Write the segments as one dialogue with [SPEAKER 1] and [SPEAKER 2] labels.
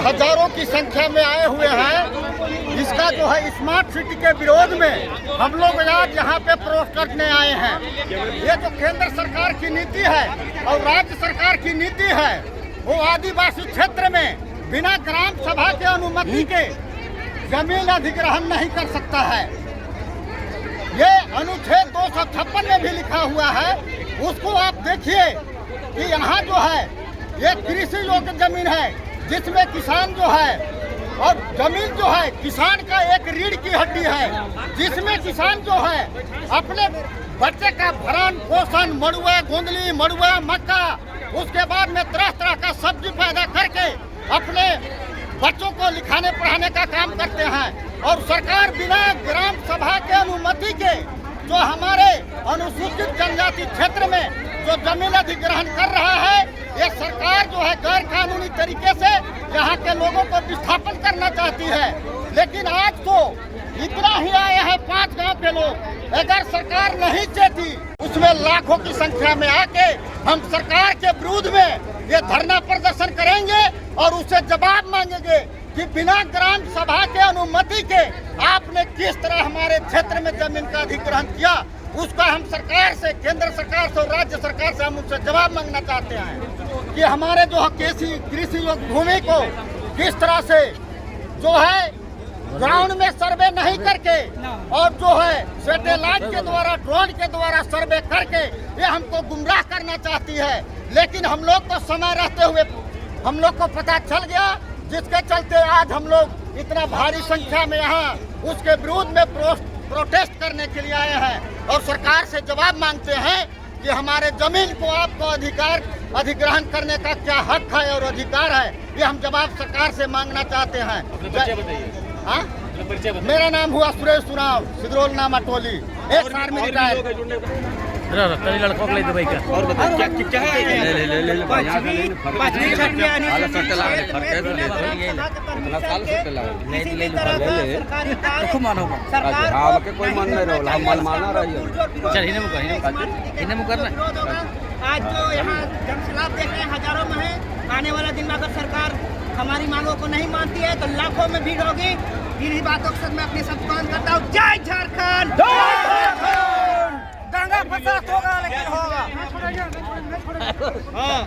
[SPEAKER 1] हजारों की संख्या में आए हुए हैं। इसका जो है स्मार्ट सिटी के विरोध में हम लोग आज यहाँ पे प्रोटेस्ट करने आए हैं। ये जो केंद्र सरकार की नीति है और राज्य सरकार की नीति है, वो आदिवासी क्षेत्र में बिना ग्राम सभा के अनुमति के जमीन अधिग्रहण नहीं कर सकता है। ये अनुच्छेद 256 में भी लिखा हुआ है, उसको आप देखिए कि यहाँ जो है ये कृषि योग्य जमीन है, जिसमें किसान जो है, और जमीन जो है किसान का एक रीढ़ की हड्डी है, जिसमें किसान जो है अपने बच्चे का भरण पोषण, मड़ुआ, गोंदली, मड़ुआ, मक्का, उसके बाद में तरह तरह का सब्जी पैदा करके अपने बच्चों को लिखाने पढ़ाने का काम करते हैं। और सरकार बिना ग्राम सभा के अनुमति के जो हमारे अनुसूचित जनजाति क्षेत्र में जो जमीन अधिग्रहण कर रहा है, ये सरकार जो है गैर कानूनी तरीके से यहाँ के लोगों को विस्थापन करना चाहती है। लेकिन आज तो इतना ही आए हैं 5 गांव के लोग। अगर सरकार नहीं चाहती, उसमें लाखों की संख्या में आके हम सरकार के विरोध में ये धरना प्रदर्शन करेंगे और उससे जवाब मांगेंगे कि बिना ग्राम सभा के अनुमति के आपने किस तरह हमारे क्षेत्र में जमीन का अधिग्रहण किया। उसका हम सरकार से, केंद्र सरकार से और राज्य सरकार से हम उससे जवाब मांगना चाहते हैं कि हमारे जो कृषि योग्य भूमि को किस तरह से जो है ग्राउंड में सर्वे नहीं करके और जो है सैटेलाइट के द्वारा, ड्रोन के द्वारा सर्वे करके ये हमको गुमराह करना चाहती है। लेकिन हम लोग को समय रहते हुए हम लोग को पता चल गया, जिसके चलते आज हम लोग इतना भारी संख्या में यहाँ उसके विरोध में प्रोटेस्ट करने के लिए आए हैं और सरकार से जवाब मांगते हैं कि हमारे जमीन को आपको अधिग्रहण करने का क्या हक है और अधिकार है। ये हम जवाब सरकार से मांगना चाहते हैं। हाँ, मेरा नाम हुआ सुरेश सुनाव, सिद्रोल नामा टोली, एक आर्मी रिटायर्ड।
[SPEAKER 2] लड़कों को ले दो भाई क्या और बताओ क्या है कोई मन नहीं रहो, हम मन माना रही चल इन्हें मुकर
[SPEAKER 3] आज जो यहाँ जनसलाब देख रहे हैं हजारों में है। आने वाला दिन में अगर सरकार हमारी मांगों को नहीं मानती है तो लाखों में भीड़ होगी। इन्हीं बातों के साथ मैं अपने सब बयान करता हूँ। जय झारखंड, दंगा फसाद होगा लेकिन होगा। हाँ,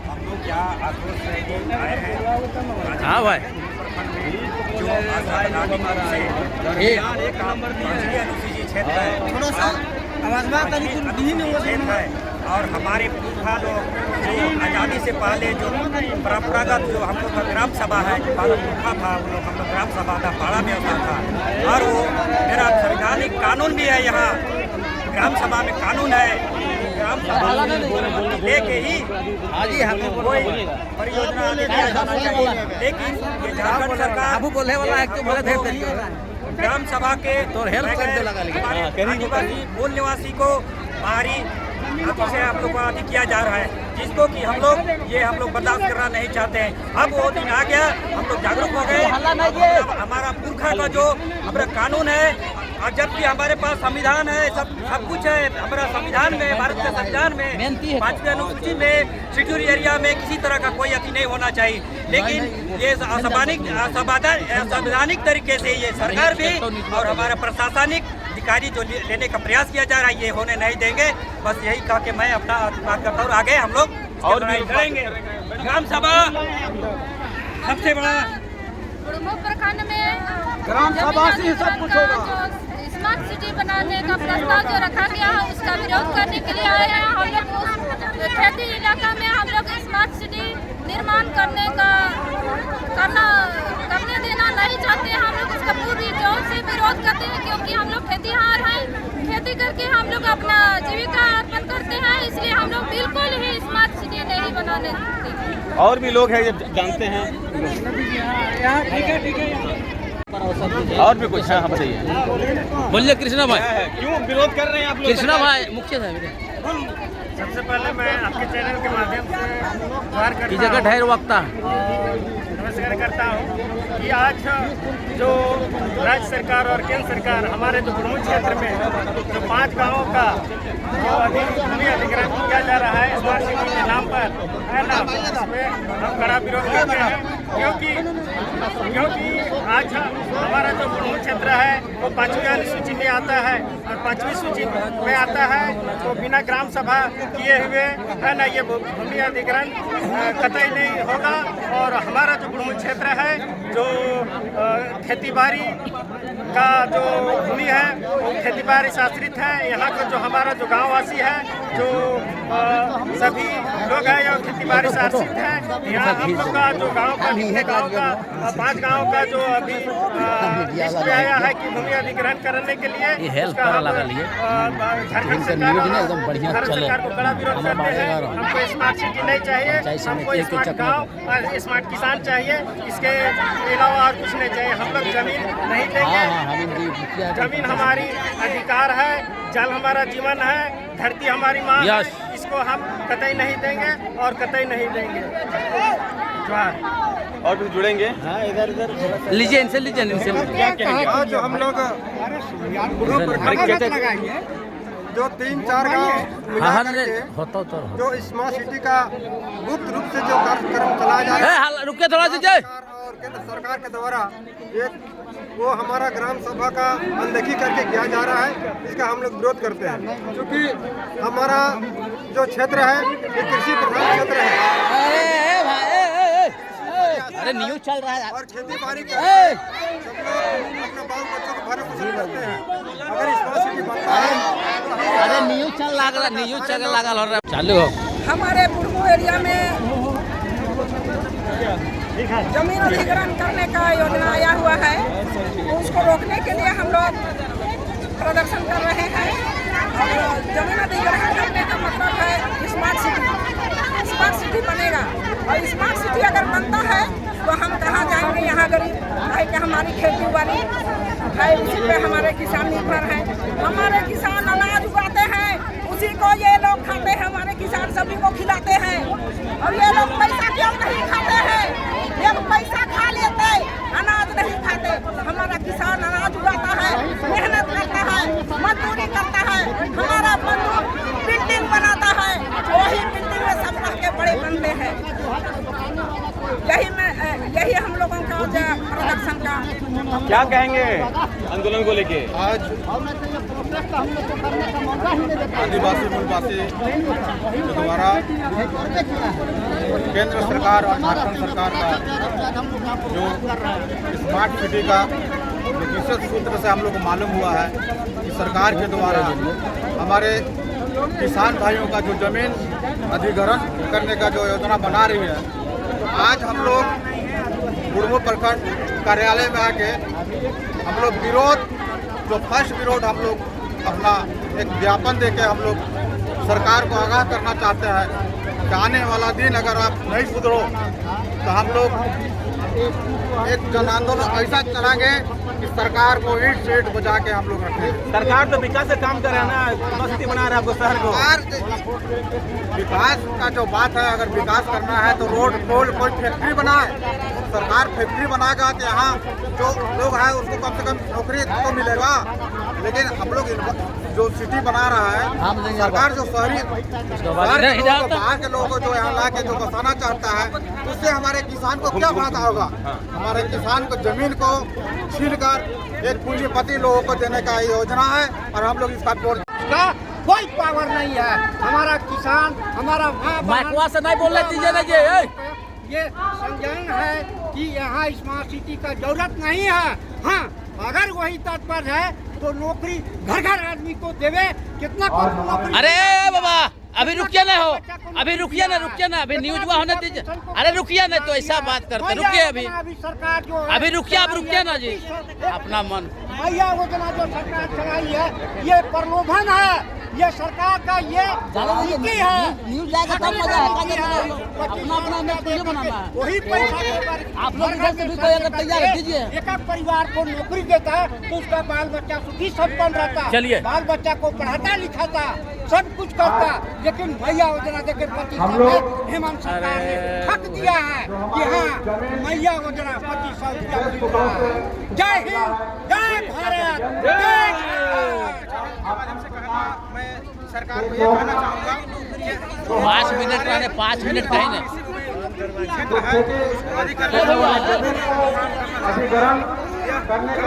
[SPEAKER 4] हम लोग यहाँ आक्रोश से आए हैं।
[SPEAKER 2] हाँ भाई,
[SPEAKER 4] जो एक अनुसूचित क्षेत्र है,
[SPEAKER 3] थोड़ा सा आवाज
[SPEAKER 4] क्षेत्र है और हमारे पुरखा लोग जो आज़ादी से पहले जो परंपरागत जो हम लोग का ग्राम सभा है, जो पहला पुरखा था, वो लोग हम लोग ग्राम सभा का पाड़ा व्यवस्था था। और वो मेरा संवैधानिक कानून भी है, यहाँ ग्राम सभा में कानून है, ग्राम सभा लेके ही कोई परियोजना दिया जाना चाहिए। लेकिन ये झारखंड सरकार
[SPEAKER 2] बोलने वाला है क्यों बोले
[SPEAKER 4] ग्राम सभा के
[SPEAKER 2] तो हेल्प करके लगा
[SPEAKER 4] आदिवासी मूल निवासी को बाहरी से आप लोग को आदि किया जा रहा है, जिसको कि हम लोग बर्दाश्त करना नहीं चाहते हैं। अब वो दिन आ गया, हम लोग जागरूक हो गए। हमारा पुरखा का जो हमारा कानून है, और जबकि हमारे पास संविधान है, सब कुछ है हमारा संविधान में, भारत के संविधान में 5वीं अनुसूची में शेड्यूल एरिया में किसी तरह का कोई अति नहीं होना चाहिए। लेकिन ये असंवैधानिक तरीके से ये सरकार भी और हमारा प्रशासनिक अधिकारी जो लेने का प्रयास किया जा रहा है, ये होने नहीं देंगे। बस यही कहा कि मैं अपना बात करता हूँ। आगे हम लोग और भी करेंगे। ग्राम सभा सबसे बड़ा
[SPEAKER 5] प्रखंड में
[SPEAKER 3] ग्राम सभा से सब कुछ होगा।
[SPEAKER 5] स्मार्ट सिटी बनाने का प्रस्ताव जो रखा गया है, उसका विरोध करने के लिए आए हैं। हम लोग खेती इलाका में हम लोग स्मार्ट सिटी निर्माण करने देना नहीं चाहते हैं। हम लोग उसका पूरी जोर से विरोध करते हैं, क्योंकि हम लोग खेतीहार हैं, खेती करके हम लोग अपना जीविका अर्पण करते हैं। इसलिए हम लोग बिल्कुल ही स्मार्ट सिटी नहीं बनाने देंगे।
[SPEAKER 2] और भी लोग हैं जानते हैं, और भी कुछ है। हाँ बताइए, बोलिए कृष्णा भाई,
[SPEAKER 4] क्यों विरोध कर रहे हैं आप लोग?
[SPEAKER 2] कृष्णा भाई मुख्य है।
[SPEAKER 4] सबसे पहले मैं आपके चैनल के माध्यम से
[SPEAKER 2] की जगह ढेर वक्ता
[SPEAKER 4] नमस्कार करता हूँ।
[SPEAKER 6] कि आज जो राज्य सरकार और केंद्र सरकार हमारे जो गुड़मू क्षेत्र में जो 5 गांवों का जो भूमि अधिग्रहण किया जा रहा है स्मार्ट सिटी के नाम पर, है ना, इसमें हम कड़ा विरोध करते हैं। क्योंकि आज हमारा जो गुड़मू क्षेत्र है वो 5वीं अनुसूची में आता है और 5वीं सूची में आता है तो बिना ग्राम सभा किए हुए, है ना, ये भूमि अधिग्रहण कतई नहीं होगा। और हमारा जो गुड़मू क्षेत्र है जो खेतीबाड़ी का जो भूमि है वो खेतीबाड़ी से आश्रित है। यहाँ का जो हमारा जो गांववासी है जो सभी लोग हैं जो खेतीबाड़ी से आश्रित है। यहाँ हम लोग का जो गाँव का 5 गाँव का जो अभी लिस्ट में आया है कि भूमि अधिग्रहण करने के लिए झारखंड सरकार को बड़ा विरोध करते हैं। हमको स्मार्ट सिटी नहीं चाहिए, हमको स्मार्ट गाँव और स्मार्ट किसान चाहिए, इसके अलावा और कुछ नहीं चाहिए। हम लोग जमीन नहीं देंगे, जमीन हमारी अधिकार है, जल हमारा जीवन है, धरती हमारी माँ है, इसको हम कतई नहीं देंगे और कतई नहीं देंगे।
[SPEAKER 2] और भी जुड़ेंगे। लीजिए इनसे
[SPEAKER 7] आज हम लोग जो 3-4 गाँव जो स्मार्ट सिटी का गुप्त रूप से जो कार्यक्रम चलाया जा रहा है
[SPEAKER 2] रुकिए थोड़ा सा
[SPEAKER 7] और केंद्र सरकार के द्वारा एक वो हमारा ग्राम सभा का अनदेखी करके किया जा रहा है, इसका हम लोग विरोध करते हैं। क्योंकि हमारा जो क्षेत्र है ये कृषि प्रधान क्षेत्र है।
[SPEAKER 2] अरे न्यूज चल रहा है
[SPEAKER 7] और खेती बाड़ी सब लोग अपने बाल बच्चों को भरण पोषण करते हैं। अगर स्मार्ट सिटी बनता है
[SPEAKER 2] अरे न्यूज चल रहा है चालू हो।
[SPEAKER 8] हमारे बुढ़मू एरिया में जमीन अधिग्रहण करने का योजना आया हुआ है, उसको रोकने के लिए हम लोग प्रदर्शन कर रहे हैं। और जमीन अधिग्रहण करने का मतलब है स्मार्ट सिटी बनेगा। और स्मार्ट सिटी अगर बनता है तो हम कहाँ जाएंगे, यहाँ गरीब भाई कि हमारी खेती बाड़ी है, उसी पे हमारे किसान निर्भर हैं। हमारे किसान अनाज उगाते हैं, उसी को ये लोग खाते हैं, हमारे किसान सभी को खिलाते हैं। और ये लोग पैसा क्यों नहीं खाते हैं? ये पैसा खा लेते, अनाज नहीं खाते। हमारा किसान अनाज उगाता है, मेहनत करता है, मजदूरी करता है। हमारा मजदूर बिल्डिंग बनाता है, वही बिल्डिंग में सब रह के बड़े बनते हैं। यही हम लोगों का प्रदर्शन का
[SPEAKER 2] क्या कहेंगे आंदोलन को लेके?
[SPEAKER 7] आज आदिवासी मूलवासी के द्वारा केंद्र सरकार और झारखंड सरकार का जो स्मार्ट सिटी का विशेष सूत्र से हम लोग को मालूम हुआ है कि सरकार के द्वारा हमारे किसान भाइयों का जो जमीन अधिग्रहण करने का जो योजना बना रही है, तो आज हम लोग गुड़मू प्रखंड कार्यालय में आके हम लोग फर्स्ट विरोध हम लोग अपना एक ज्ञापन देके हम लोग सरकार को आगाह करना चाहते हैं कि आने वाला दिन अगर आप नहीं सुधरो तो हम लोग एक जन आंदोलन ऐसा चलाएंगे कि सरकार को ईंट सीट बजा के हम लोग रखें।
[SPEAKER 2] सरकार तो विकास से काम कर रहा है ना, मस्ती बना रहा है आपको शहर को।
[SPEAKER 7] विकास का जो बात है, अगर विकास करना है तो रोड पोल कोई फैक्ट्री बनाए। सरकार फैक्ट्री बनाएगा तो यहाँ जो लोग हैं उसको कम से कम नौकरी तो मिलेगा। लेकिन हम लोग जो सिटी बना रहा है सरकार, जो शहरी बाहर के लोगों को जो यहाँ ला के जो बसाना चाहता है, उससे हमारे किसान को क्या फायदा होगा? हमारे किसान को जमीन को छीन कर एक पूंजीपति लोगों को देने का योजना है और हम लोग इसका
[SPEAKER 1] कोई पावर नहीं है। हमारा किसान, हमारा
[SPEAKER 2] माइकवा से नहीं बोलने दीजिए ना
[SPEAKER 1] ये संज्ञान है कि यहाँ स्मार्ट सिटी का जरूरत नहीं है। हाँ, अगर वही तत्पर है तो नौकरी घर घर आदमी को देवे। कितना नौकरी?
[SPEAKER 2] अरे बाबा अभी रुकिए ना अभी न्यूज हुआ होने दीजिए। अरे रुकिए ना, तो ऐसा बात करते रुकिए अभी
[SPEAKER 1] सरकार जो
[SPEAKER 2] अभी रुकिए ना जी, अपना मन
[SPEAKER 1] भैया योजना जो सरकार चलाई है ये प्रलोभन है।
[SPEAKER 3] ये सरकार का ये नीति है।
[SPEAKER 2] न्यूज जाएगा तब मजा है, अपना अपना में तो बनाना है।
[SPEAKER 3] वही पैसा
[SPEAKER 2] आप लोग इधर से भी कोई अगर तैयार है दीजिए।
[SPEAKER 3] एक परिवार को नौकरी देता है तो उसका बाल बच्चा सुखी संपन्न रहता,
[SPEAKER 2] चलिए।
[SPEAKER 3] बाल बच्चा को पढ़ाता लिखाता, सब कुछ करता। लेकिन मैया योजना देकर 25 साल में हेमंत सरकार ने ठक दिया है कि हाँ मैया योजना 2500 रुपया मिल रहा है। जय हिंद, जय भारत, जय
[SPEAKER 7] मैं सरकार को ये कहना चाहूँगा
[SPEAKER 2] 5 मिनट रहने, 5 मिनट कहीं नहीं।
[SPEAKER 7] क्षेत्र है उसको अधिकरण करने का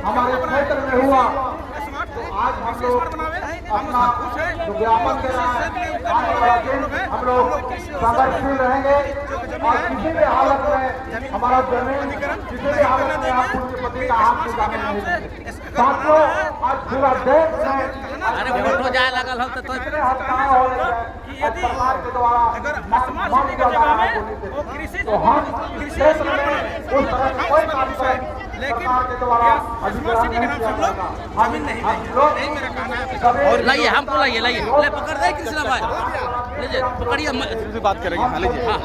[SPEAKER 7] हमारे क्षेत्र में हुआ। आज हम लोग अपना जो ज्ञापन दे रहे हैं, हम लोग संघर्षशील रहेंगे और किसी भी हालत में हमारा जमीन किसी भी हालत में आप पूंजीपति का हाथ निकालने नहीं देंगे। साथियों, आज पूरा देश में
[SPEAKER 2] अरे फोटो जाए लगल हो तो
[SPEAKER 7] इतने हत्याएं हो रही है और सरकार के द्वारा मांग किया जा रहा है तो हम देश में उस तरह से कोई काम करें सरकार के द्वारा अधिग्रहण नहीं किया जाएगा। हम लोग
[SPEAKER 2] और लाइए, हमको लाइए, लाइए, ले पकड़ दे कृष्णा भाई, लीजिए पकड़िए,
[SPEAKER 9] बात करेंगे। हाँ लीजिए।
[SPEAKER 2] हाँ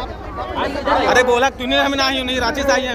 [SPEAKER 9] अरे बोला तूने, हमें नहीं रांची से आई है।